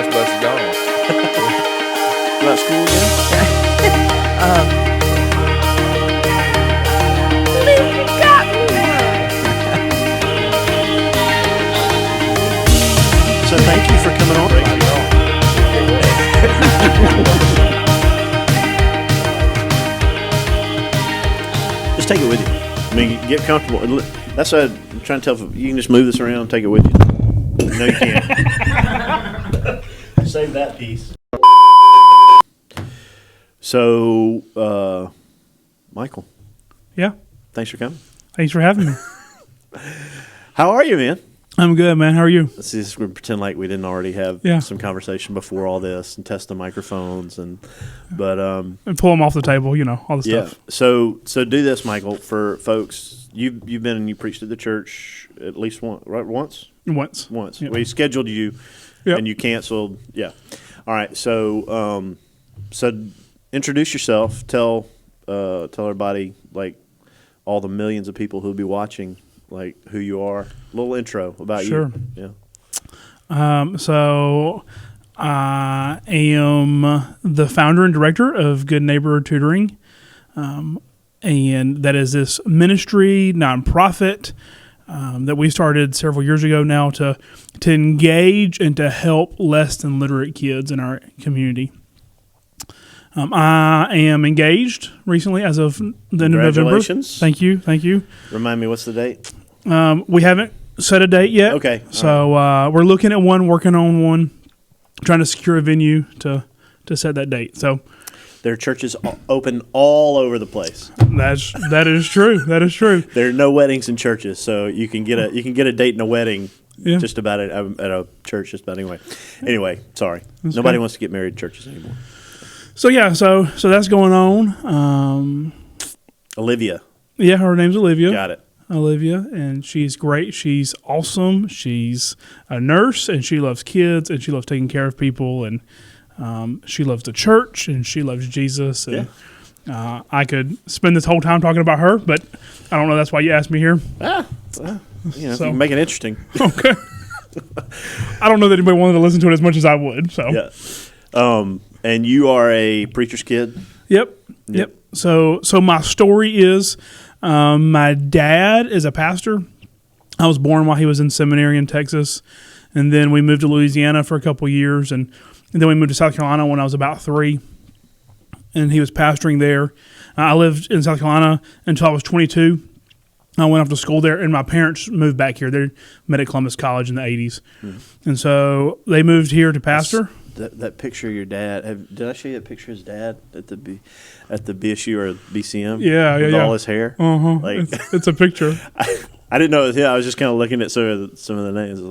Fortcast bus is gone. About school again? You got me. So thank you for coming on. Just take it with you. I mean, get comfortable. That's what I'm trying to tell you. You can just move this around and take it with you. No, you can't. Save that piece. So, Michael. Yeah. Thanks for coming. Thanks for having me. How are you, man? I'm good, man. How are you? Let's just pretend like we didn't already have some conversation before all this and test the microphones and pull them off the table, all the stuff. So do this, Michael, for folks. You've been and you preached at the church at least once, right? Once. Yep. We scheduled you, and you canceled. Yeah. All right. So introduce yourself. Tell everybody, like all the millions of people who'll be watching, like who you are. A little intro about you. Yeah. So I am the founder and director of Good Neighbor Tutoring, and that is this ministry nonprofit that we started several years ago now to engage and to help less than literate kids in our community. I am engaged recently as of the end of November. Congratulations. Thank you. Remind me, what's the date? We haven't set a date yet. Okay. So we're looking at one, working on one, trying to secure a venue to set that date. So there are churches open all over the place. That is true. That is true. There are no weddings in churches, so you can get a date in a wedding. Yeah. Just about at a church. Just about anyway. Anyway, sorry. That's Nobody okay. wants to get married in churches anymore. So so that's going on. Olivia. Yeah, her name's Olivia. Got it. Olivia, and she's great. She's awesome. She's a nurse, and she loves kids, and she loves taking care of people, and she loves the church, and she loves Jesus. And I could spend this whole time talking about her, but I don't know. That's why you asked me here. You can make it interesting. Okay. I don't know that anybody wanted to listen to it as much as I would. So yeah. And you are a preacher's kid. Yep. So my story is, my dad is a pastor. I was born while he was in seminary in Texas, and then we moved to Louisiana for a couple of years, and then we moved to South Carolina when I was about 3, and he was pastoring there. I lived in South Carolina until I was 22. I went off to school there, and my parents moved back here. They met at Columbus College in the 80s, and so they moved here to pastor. That picture of your dad. Did I show you that picture of his dad at the BSU or BCM? Yeah, with all his hair. Like it's a picture. I didn't know it was him. I was just kind of looking at some of the names.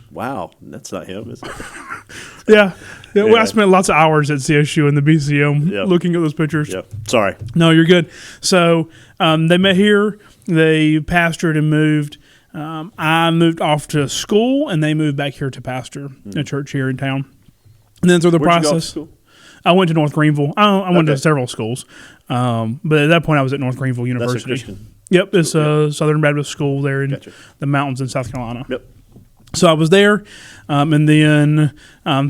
Wow, that's not him, is it? Yeah. Well, I spent lots of hours at CSU and the BCM looking at those pictures. Yep. Sorry. No, you're good. So they met here. They pastored and moved. I moved off to school, and they moved back here to pastor a church here in town. And then through the Where'd process, you go off to school? I went to North Greenville. I went to several schools, but at that point, I was at North Greenville University. That's a Christian. Yep, it's a Southern Baptist school there in the mountains in South Carolina. Yep. So I was there, and then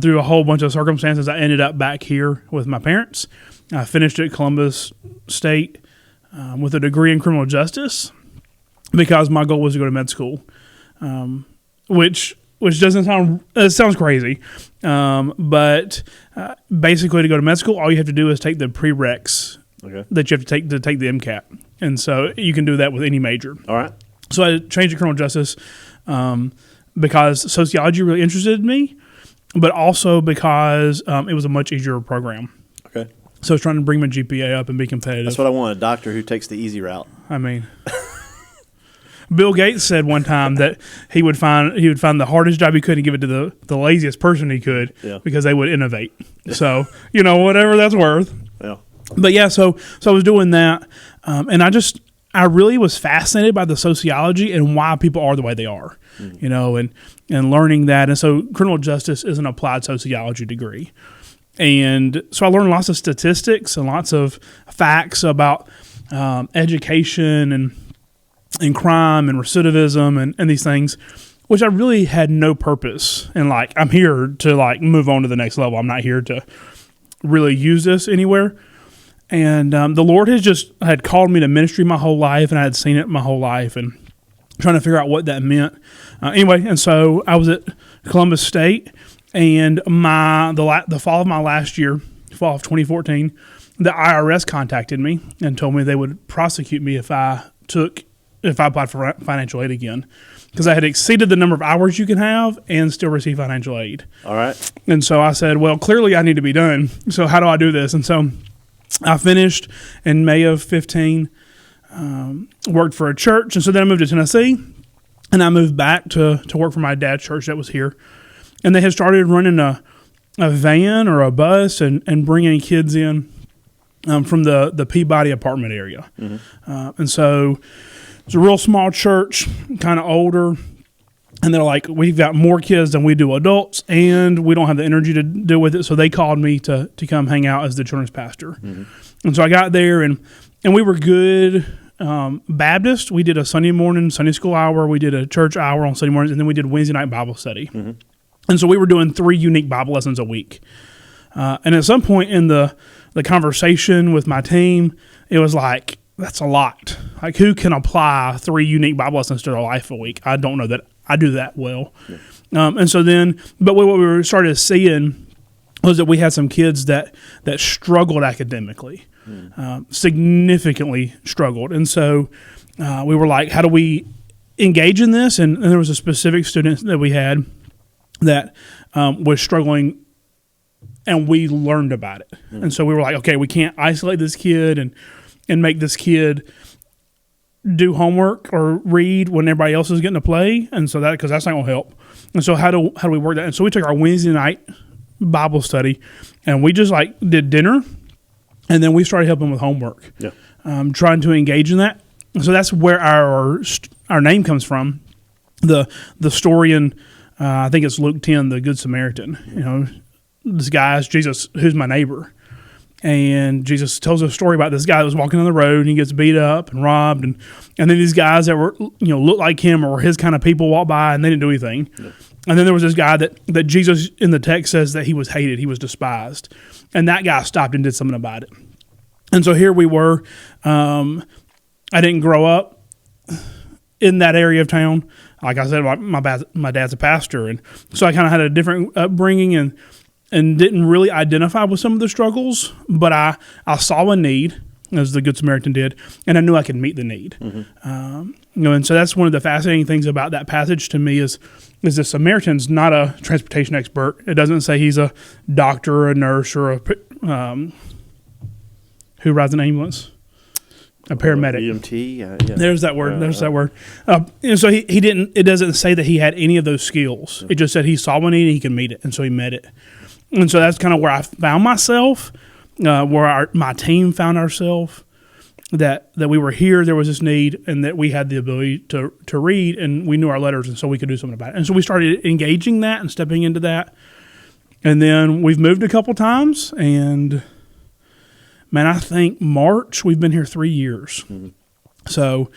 through a whole bunch of circumstances, I ended up back here with my parents. I finished at Columbus State with a degree in criminal justice because my goal was to go to med school, which doesn't sound it sounds crazy, but basically to go to med school, all you have to do is take the prereqs that you have to take the MCAT, and so you can do that with any major. All right. So I changed to criminal justice because sociology really interested me, but also because it was a much easier program. Okay. So I was trying to bring my GPA up and be competitive. That's what I want, a doctor who takes the easy route. I mean, Bill Gates said one time that he would find the hardest job he could and give it to the laziest person he could because they would innovate. So, whatever that's worth. Yeah. But yeah, so I was doing that, and I really was fascinated by the sociology and why people are the way they are, and learning that. And so criminal justice is an applied sociology degree. And so I learned lots of statistics and lots of facts about education and crime and recidivism and these things which I really had no purpose. And like, I'm here to like move on to the next level. I'm not here to really use this anywhere. And the Lord had called me to ministry my whole life, and I had seen it my whole life, and trying to figure out what that meant. Anyway, and so I was at Columbus State, and the fall of my last year, fall of 2014, the IRS contacted me and told me they would prosecute me if I applied for financial aid again, because I had exceeded the number of hours you can have and still receive financial aid. All right. And so I said, well, clearly I need to be done. So how do I do this? And so I finished in May of 15, worked for a church. And so then I moved to Tennessee, and I moved back to work for my dad's church that was here. And they had started running a van or a bus and bringing kids in from the Peabody apartment area. Mm-hmm. And so it's a real small church, kind of older. And they're like, we've got more kids than we do adults, and we don't have the energy to deal with it. So they called me to come hang out as the children's pastor. Mm-hmm. And so I got there, and we were good Baptist. We did a Sunday morning Sunday school hour. We did a church hour on Sunday mornings, and then we did Wednesday night Bible study. Mm-hmm. And so we were doing 3 unique Bible lessons a week. And at some point in the conversation with my team, it was like, that's a lot. Like, who can apply 3 unique Bible lessons to their life a week? I don't know that I do that well. Yeah. And so then, but what we were started seeing was that we had some kids that struggled academically, significantly struggled. And so we were like, how do we engage in this? And there was a specific student that we had that was struggling, and we learned about it. Mm. And so we were like, okay, we can't isolate this kid and make this kid do homework or read when everybody else is getting to play, and so because that's not going to help. And so how do we work that? And so we took our Wednesday night Bible study, and we just like did dinner, and then we started helping with homework, trying to engage in that. And so that's where our name comes from. The story in I think it's Luke 10, the Good Samaritan. You know, this guy is Jesus, who's my neighbor. And Jesus tells a story about this guy that was walking on the road, and he gets beat up and robbed, and then these guys that were, looked like him or his kind of people walked by, and they didn't do anything. Yeah. And then there was this guy that Jesus in the text says that he was hated, he was despised, and that guy stopped and did something about it. And so here we were. I didn't grow up in that area of town. Like I said, my dad's a pastor, and so I kind of had a different upbringing and didn't really identify with some of the struggles, but I saw a need, as the Good Samaritan did, and I knew I could meet the need. Mm-hmm. And so that's one of the fascinating things about that passage to me is the Samaritan's not a transportation expert. It doesn't say he's a doctor or a nurse or who rides an ambulance. A paramedic. EMT, yeah. There's that word. And so he didn't. It doesn't say that he had any of those skills. It just said he saw a need and he could meet it, and so he met it. And so that's kind of where I found myself, where my team found ourselves. That we were here, there was this need, and that we had the ability to read, and we knew our letters, and so we could do something about it. And so we started engaging that and stepping into that. And then we've moved a couple times, and man, I think March, we've been here 3 years. Mm-hmm. So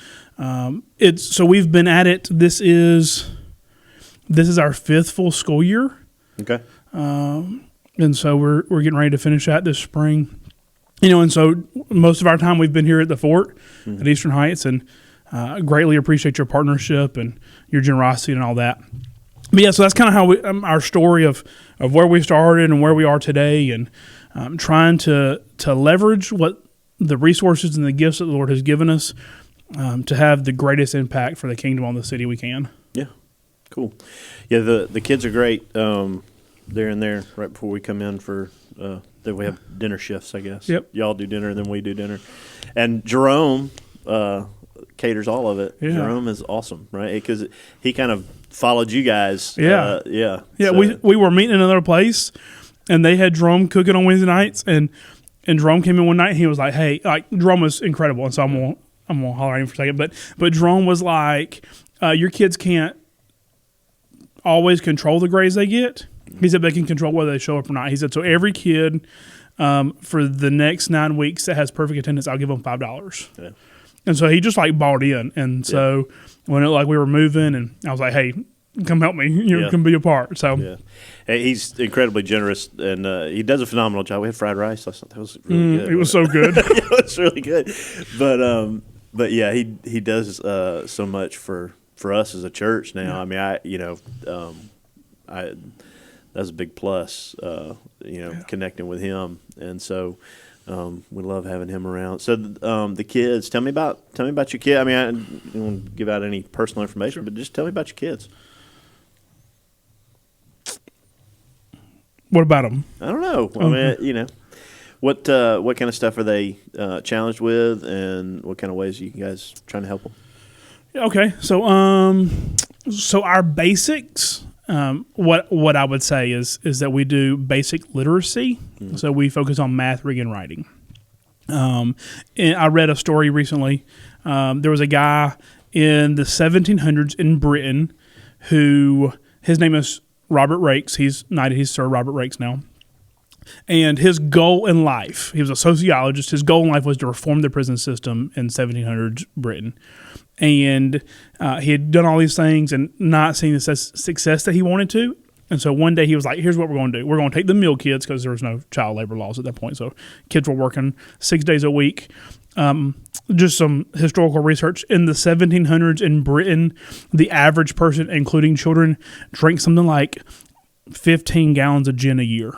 so we've been at it. This is our 5th full school year. Okay. And so we're getting ready to finish that this spring. And so most of our time we've been here at the Fort at Eastern Heights, and greatly appreciate your partnership and your generosity and all that. But yeah, so that's kind of how our story of where we started and where we are today, and trying to leverage what the resources and the gifts that the Lord has given us to have the greatest impact for the kingdom on the city we can. Yeah, cool. Yeah, the kids are great. They're in there right before we come in for that we have dinner shifts, I guess. Yep. Y'all do dinner, then we do dinner. And Jerome caters all of it. Yeah. Jerome is awesome, right? Because he kind of followed you guys. Yeah. Yeah. So. We were meeting in another place, and they had Jerome cooking on Wednesday nights, and Jerome came in one night, and he was like, hey, like, Jerome was incredible, and so I'm gonna holler at him for a second, but Jerome was like, your kids can't always control the grades they get. He said they can control whether they show up or not. He said, so every kid for the next 9 weeks that has perfect attendance, I'll give them $5. Yeah. And so he just like bought in. And so when we were moving, and I was like, hey, come help me. You can be a part. So yeah, hey, he's incredibly generous, and he does a phenomenal job. We had fried rice last night. That was really good. It was so good. It was really good, but yeah, he does so much for us as a church now. I mean, that's a big plus. Connecting with him, and so. We love having him around. So the kids, tell me about your kid. I mean, I don't want to give out any personal information, but just tell me about your kids. What about them? I don't know. I mean, what kind of stuff are they challenged with, and what kind of ways are you guys trying to help them? Okay, so our basics. What I would say is that we do basic literacy. Mm-hmm. So we focus on math, reading, and writing. And I read a story recently. There was a guy in the 1700s in Britain who, his name is Robert Raikes. He's knighted. He's Sir Robert Raikes now. And his goal in life, he was a sociologist, his goal in life was to reform the prison system in 1700s Britain. And he had done all these things and not seen the success that he wanted to. And so one day he was like, here's what we're going to do. We're going to take the mill kids, because there was no child labor laws at that point. So kids were working 6 days a week. Just some historical research. In the 1700s in Britain, the average person, including children, drank something like 15 gallons of gin a year.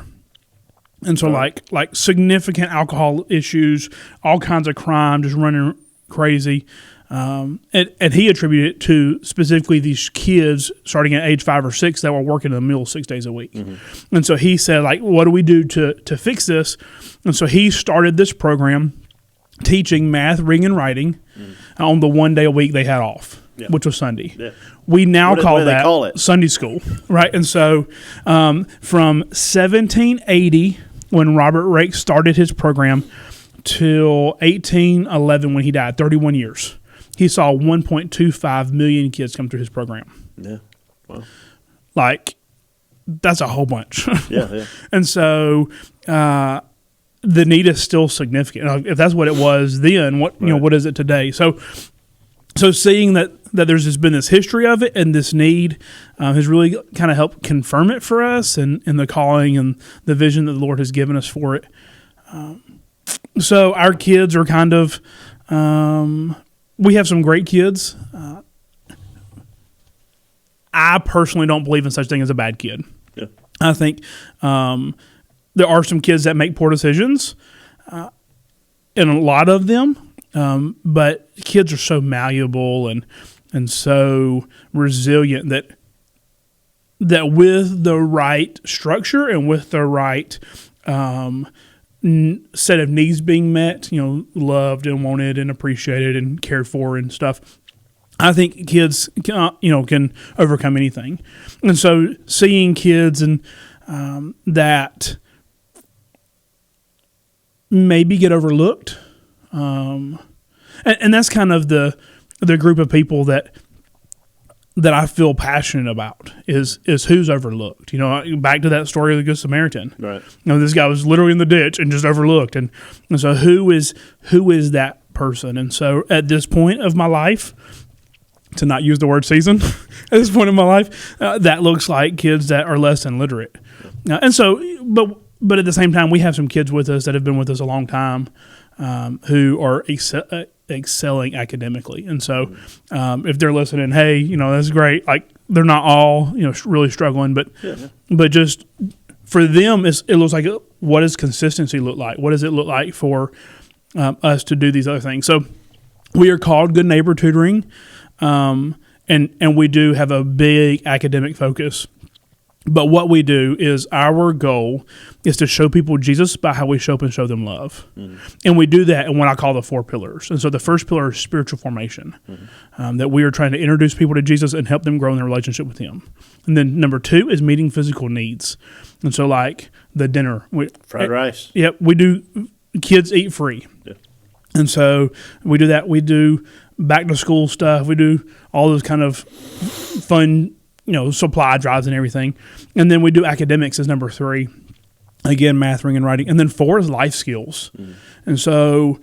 And so like significant alcohol issues, all kinds of crime, just running crazy. And he attributed it to specifically these kids starting at age 5 or 6 that were working in the mill 6 days a week. Mm-hmm. And so he said, like, what do we do to fix this? And so he started this program teaching math, reading, and writing on the 1 day a week they had off, which was Sunday. Yeah. We now call that Sunday school, right? And so from 1780, when Robert Raikes started his program, till 1811 when he died, 31 years. He saw 1.25 million kids come through his program. Yeah. Wow. Like, that's a whole bunch. Yeah. And so the need is still significant. If that's what it was then, what is it today? So seeing that there's been this history of it and this need has really kind of helped confirm it for us and the calling and the vision that the Lord has given us for it. So our kids are kind of, we have some great kids. I personally don't believe in such thing as a bad kid. Yeah. I think there are some kids that make poor decisions, and a lot of them, but kids are so malleable and so resilient that with the right structure and with the right set of needs being met, loved and wanted and appreciated and cared for and stuff, I think kids can overcome anything. And so seeing kids and that maybe get overlooked, and that's kind of the group of people that I feel passionate about is who's overlooked. Back to that story of the Good Samaritan. Right. This guy was literally in the ditch and just overlooked, and so who is that person? And so at this point of my life, to not use the word season, at this point in my life, that looks like kids that are less than literate. And so, but at the same time, we have some kids with us that have been with us a long time, who are excelling academically. And so if they're listening, hey, that's great. Like, they're not all, really struggling, but just for them, it looks like, what does consistency look like? What does it look like for us to do these other things? So we are called Good Neighbor Tutoring, and we do have a big academic focus. But what we do is our goal is to show people Jesus by how we show up and show them love. Mm-hmm. And we do that in what I call the 4 pillars. And so the first pillar is spiritual formation, that we are trying to introduce people to Jesus and help them grow in their relationship with him. And then number 2 is meeting physical needs. And so like the dinner. Fried rice. Yep. We do kids eat free. Yeah. And so we do that. We do back to school stuff. We do all those kind of fun supply drives and everything. And then we do academics as number 3. Again, math, reading, and writing. And then 4 is life skills. Mm. And so,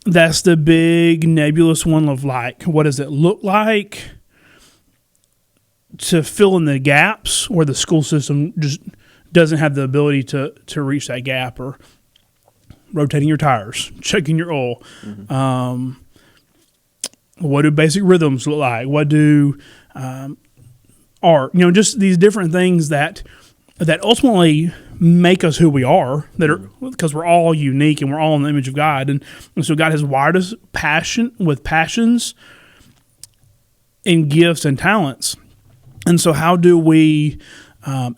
that's the big nebulous one of what does it look like to fill in the gaps where the school system just doesn't have the ability to reach that gap, or rotating your tires, checking your oil. What do basic rhythms look like? What do art? Just these different things that ultimately make us who we are. That are because we're all unique and we're all in the image of God, and so God has wired us passions and gifts and talents. And so, how do we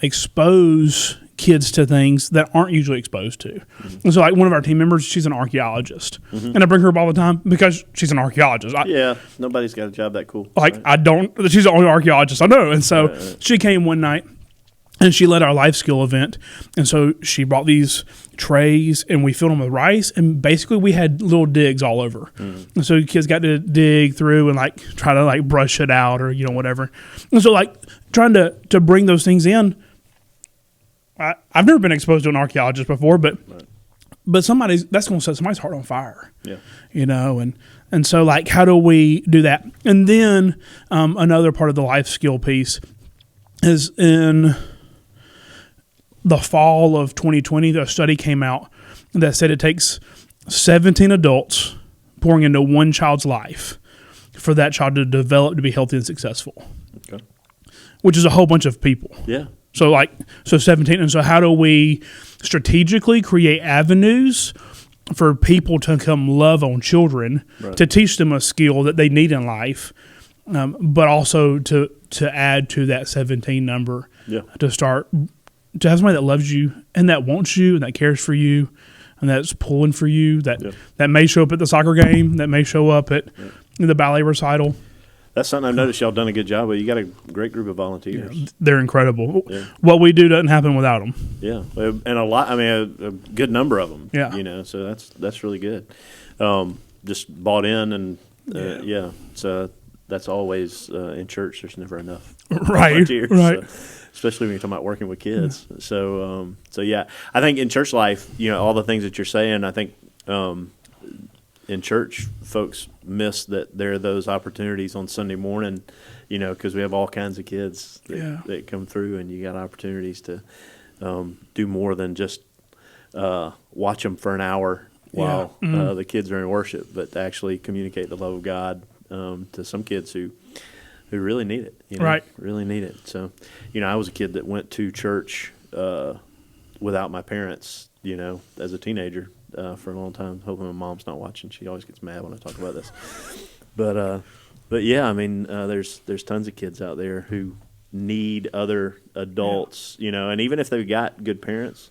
expose kids to things that aren't usually exposed to? And so, like one of our team members, she's an archaeologist, and I bring her up all the time because she's an archaeologist. Nobody's got a job that cool. Like she's the only archaeologist I know, and so she came one night. And she led our life skill event. And so she brought these trays and we filled them with rice. And basically we had little digs all over. And so kids got to dig through and like try to like brush it out or, whatever. And so like trying to bring those things in. I've never been exposed to an archaeologist before, but that's going to set somebody's heart on fire. Yeah. And so like how do we do that? And then another part of the life skill piece is in the fall of 2020, a study came out that said it takes 17 adults pouring into one child's life for that child to develop to be healthy and successful. Okay. Which is a whole bunch of people. Yeah. So 17. And so how do we strategically create avenues for people to come love on children, to teach them a skill that they need in life, but also to add to that 17 number, to start to have somebody that loves you and that wants you and that cares for you and that's pulling for you, that may show up at the soccer game, that may show up at the ballet recital. That's something I've noticed y'all done a good job with. You got a great group of volunteers. Yeah, they're incredible. Yeah. What we do doesn't happen without them. Yeah, and a good number of them. Yeah, so that's really good. Just bought in and so that's always in church. There's never enough volunteers. Right. So, especially when you're talking about working with kids. Yeah. So yeah, I think in church life, all the things that you're saying, I think in church, folks miss that there are those opportunities on Sunday morning, because we have all kinds of kids that come through, and you got opportunities to do more than just watch them for an hour while the kids are in worship, but to actually communicate the love of God to some kids who really need it, really need it. So, I was a kid that went to church without my parents, as a teenager for a long time. Hoping my mom's not watching. She always gets mad when I talk about this. But yeah, there's tons of kids out there who need other adults, and even if they've got good parents,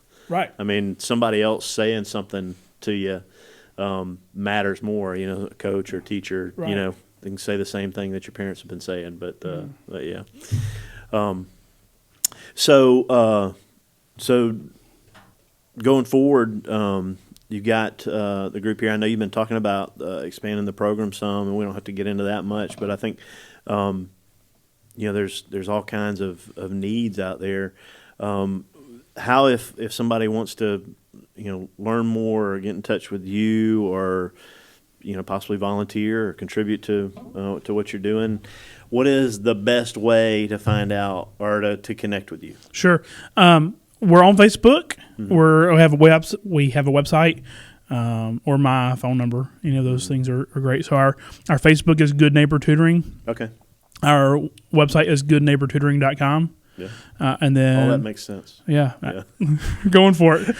somebody else saying something to you matters more, a coach or teacher, they can say the same thing that your parents have been saying, but yeah. So going forward, you've got the group here. I know you've been talking about expanding the program some, and we don't have to get into that much, but I think there's all kinds of needs out there. How if somebody wants to learn more or get in touch with you, or possibly volunteer or contribute to what you're doing, what is the best way to find out or to connect with you? Sure. We're on Facebook. Mm-hmm. We have a website, or my phone number. Those things are great. So our Facebook is Good Neighbor Tutoring. Okay. Our website is goodneighbortutoring.com. Yeah. And then that makes sense. Yeah. Going for it.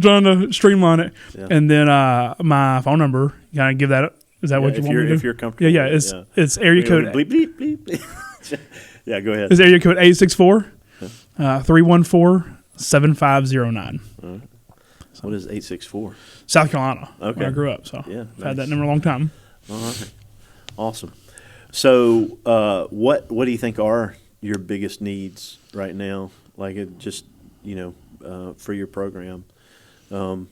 Trying to streamline it. Yeah. And then my phone number, can I give that? Is that what you want me to do? If you're comfortable. Yeah. It's area code. Bleep, bleep, bleep. Yeah, go ahead. It's area code 864-314-7509. Right. What is 864? South Carolina. Okay. Where I grew up. So I've had that number a long time. All right. Awesome. So what do you think are your biggest needs right now? Like for your program, and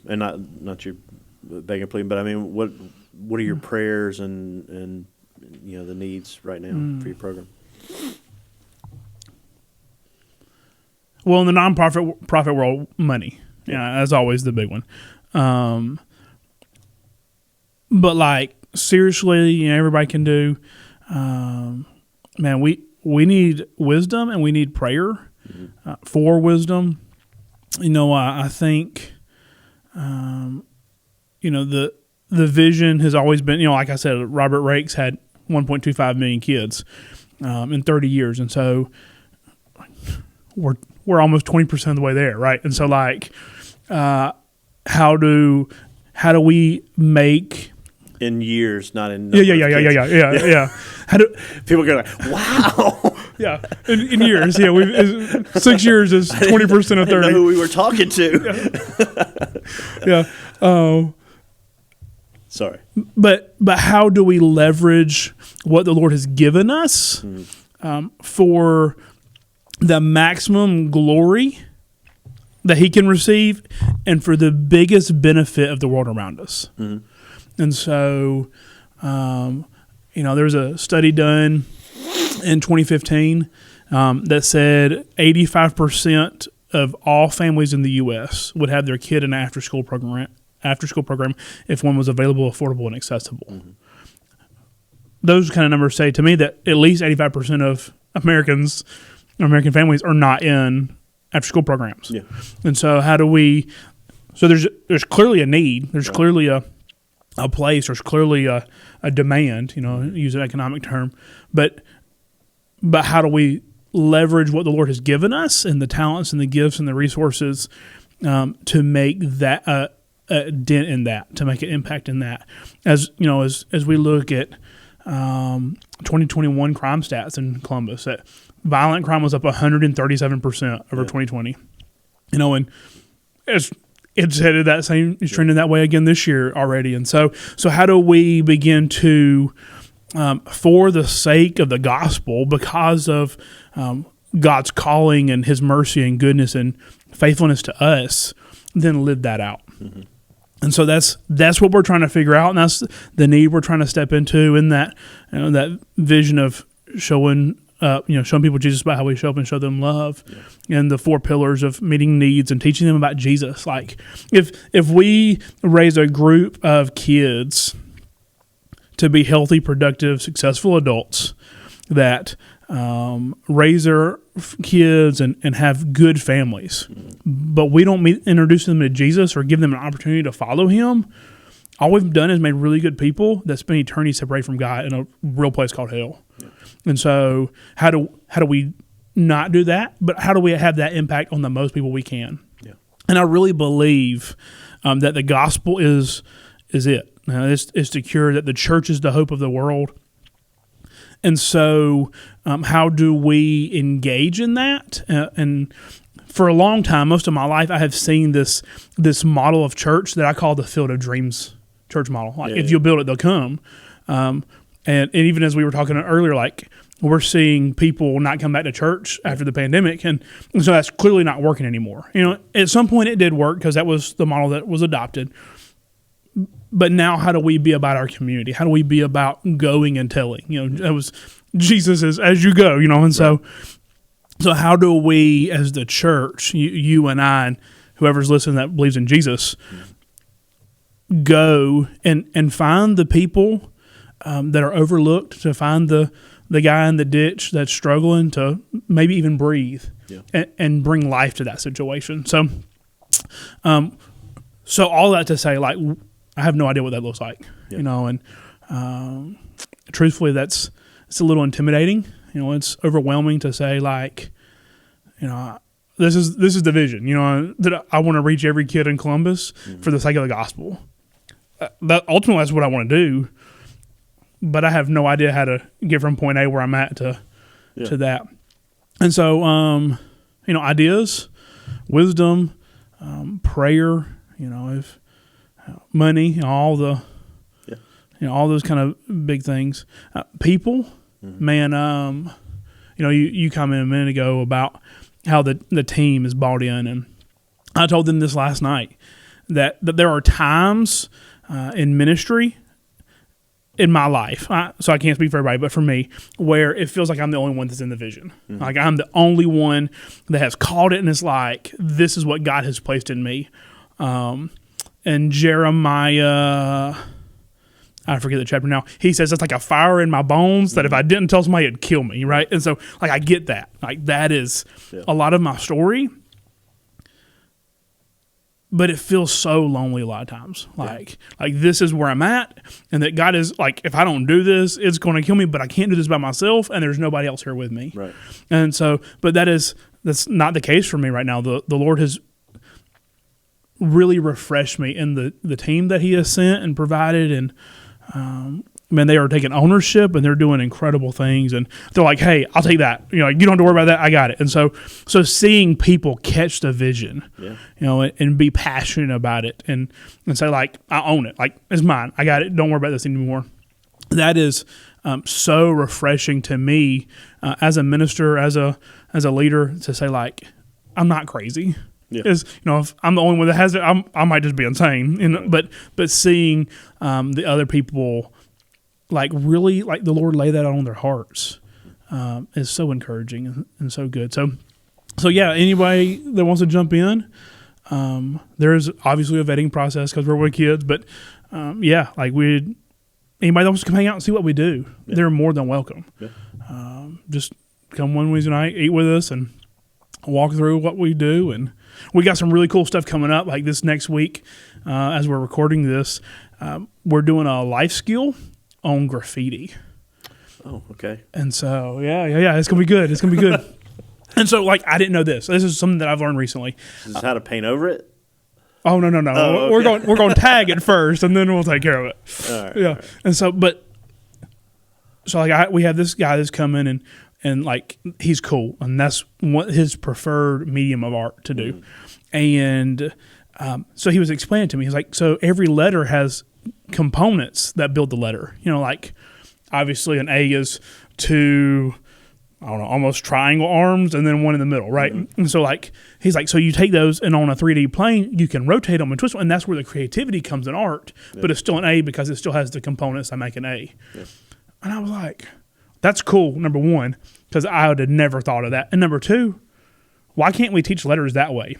not your begging pleading, but what are your prayers and the needs right now for your program? Well, in the nonprofit world, money. Yeah, that's always the big one. But seriously, everybody can do. Man, we need wisdom and we need prayer for wisdom. I think, the vision has always been, like I said, Robert Rakes had 1.25 million kids in 30 years. And so we're almost 20% of the way there, right? And so how do we make in years, not in numbers yeah. How do people go like, wow? Yeah, in years, we've 6 years is 20% of 30. I know who we were talking to. Yeah. Sorry, but how do we leverage what the Lord has given us for the maximum glory that He can receive, and for the biggest benefit of the world around us? And so, there was a study done in 2015 that said 85% of all families in the U.S. would have their kid in an after-school program if one was available, affordable, and accessible. Those kind of numbers say to me that at least 85% of American families are not in after-school programs. Yeah. And so how do we – so there's clearly a need. There's clearly a place. There's clearly a demand, use an economic term. But how do we leverage what the Lord has given us and the talents and the gifts and the resources to make that a dent in that, to make an impact in that? As we look at 2021 crime stats in Columbus, that violent crime was up 137% over 2020. And it's headed that same, it's trending that way again this year already. And so how do we begin to, for the sake of the gospel, because of God's calling and His mercy and goodness and faithfulness to us, then live that out? And so that's what we're trying to figure out, and that's the need we're trying to step into in that that vision of showing people Jesus by how we show up and show them love, and the 4 pillars of meeting needs and teaching them about Jesus. Like if we raise a group of kids to be healthy, productive, successful adults that raise their kids and have good families, but we don't introduce them to Jesus or give them an opportunity to follow Him, all we've done is made really good people that spend eternity separated from God in a real place called hell. Yeah. And so how do we not do that, but how do we have that impact on the most people we can? Yeah. And I really believe that the gospel is it. It's secure, that the church is the hope of the world. And so how do we engage in that? And for a long time, most of my life, I have seen this model of church that I call the Field of Dreams church model. Like, if you'll build it, they'll come. And even as we were talking earlier, like, we're seeing people not come back to church after the pandemic, and so that's clearly not working anymore. At some point it did work because that was the model that was adopted. But now, how do we be about our community? How do we be about going and telling? That was Jesus as you go. And so how do we, as the church, you and I, and whoever's listening that believes in Jesus, go and find the people that are overlooked, to find the guy in the ditch that's struggling to maybe even breathe, and bring life to that situation. So all that to say, like, I have no idea what that looks like, and truthfully, it's a little intimidating. It's overwhelming to say, like, this is the vision, that I want to reach every kid in Columbus for the sake of the gospel. That ultimately, that's what I want to do, but I have no idea how to get from point A where I'm at to that. And so, ideas, wisdom, prayer, if money, all the, all those kind of big things. People, man, you commented a minute ago about how the team is bought in, and I told them this last night, that there are times in ministry in my life, so I can't speak for everybody, but for me, where it feels like I'm the only one that's in the vision. Like, I'm the only one that has called it, and it's like, this is what God has placed in me. And Jeremiah, I forget the chapter now. He says it's like a fire in my bones that if I didn't tell somebody, it'd kill me, right? And so, like, I get that. Like, that is a lot of my story. But it feels so lonely a lot of times. Like this is where I'm at, and that God is like, if I don't do this, it's going to kill me. But I can't do this by myself, and there's nobody else here with me. Right. And so, but that's not the case for me right now. The Lord has really refreshed me in the team that He has sent and provided, and man, they are taking ownership and they're doing incredible things. And they're like, hey, I'll take that. You know, you don't have to worry about that. I got it. And so seeing people catch the vision, you know, and be passionate about it and say, like, I own it. Like, it's mine. I got it. Don't worry about this anymore. That is so refreshing to me as a minister, as a leader, to say, like, I'm not crazy. Is, you know, if I'm the only one that has it, I might just be insane. You know? But seeing the other people, like, really, like, the Lord lay that on their hearts is so encouraging and so good. So yeah, anybody that wants to jump in, there is obviously a vetting process because we're with kids, but yeah, like, anybody that wants to come hang out and see what we do, they're more than welcome. Just come one Wednesday night, eat with us, and walk through what we do. And we got some really cool stuff coming up, like this next week as we're recording this. We're doing a life skill on graffiti. Oh, okay. And so, yeah, it's going to be good. It's going to be good. And so, like, I didn't know this. This is something that I've learned recently. Is this how to paint over it? Oh, no. Oh, okay. We're going to tag it first, and then we'll take care of it. All right, yeah. all right. And so, like, we have this guy that's coming, and like, he's cool, and that's what his preferred medium of art to do. And so he was explaining to me, he's like, so every letter has components that build the letter. You know, like, obviously an A is two, I don't know, almost triangle arms and then one in the middle, right? Mm-hmm. And so, like, he's like, so you take those and on a 3D plane, you can rotate them and twist them, and that's where the creativity comes in art, but it's still an A because it still has the components that make an A. And I was like, that's cool, number one, because I would have never thought of that. And number two, why can't we teach letters that way?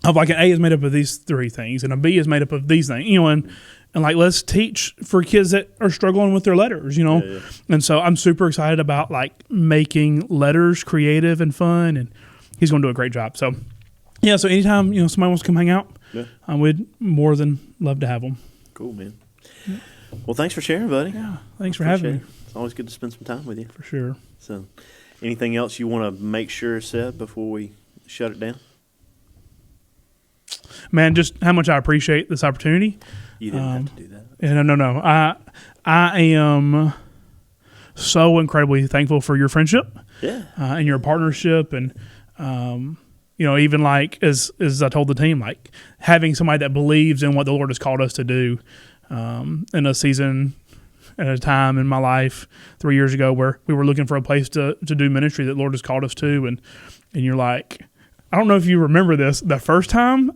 Of, like, an A is made up of these three things, and a B is made up of these things, you know, and like, let's teach for kids that are struggling with their letters, you know. Yeah. And so I'm super excited about, like, making letters creative and fun, and he's going to do a great job. So, yeah, so anytime, you know, somebody wants to come hang out, we'd more than love to have them. Cool, man. Yeah. Well, thanks for sharing, buddy. Yeah, thanks for having me. It's always good to spend some time with you. For sure. So, anything else you want to make sure is said before we shut it down? Man, just how much I appreciate this opportunity. You didn't have to do that. Yeah, no. I am so incredibly thankful for your friendship. And your partnership, and you know, even like as I told the team, like, having somebody that believes in what the Lord has called us to do in a season at a time in my life 3 years ago where we were looking for a place to do ministry that the Lord has called us to, and you're like, I don't know if you remember this. The first time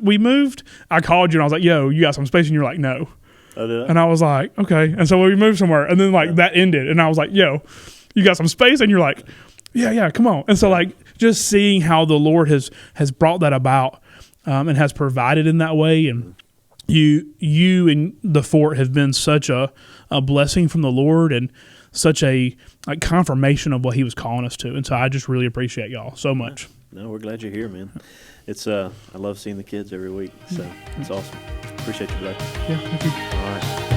we moved, I called you and I was like, yo, you got some space? And you're like, no. Oh, did I? And I was like, okay. And so we moved somewhere, and then, like, that ended. And I was like, yo, you got some space? And you're like, yeah, come on. And so, like, just seeing how the Lord has brought that about and has provided in that way. And you and the Fort have been such a blessing from the Lord, and such a, like, confirmation of what He was calling us to. And so I just really appreciate y'all so much. No, we're glad you're here, man. It's I love seeing the kids every week, so it's awesome. Appreciate you, bud. Yeah, thank you. All right.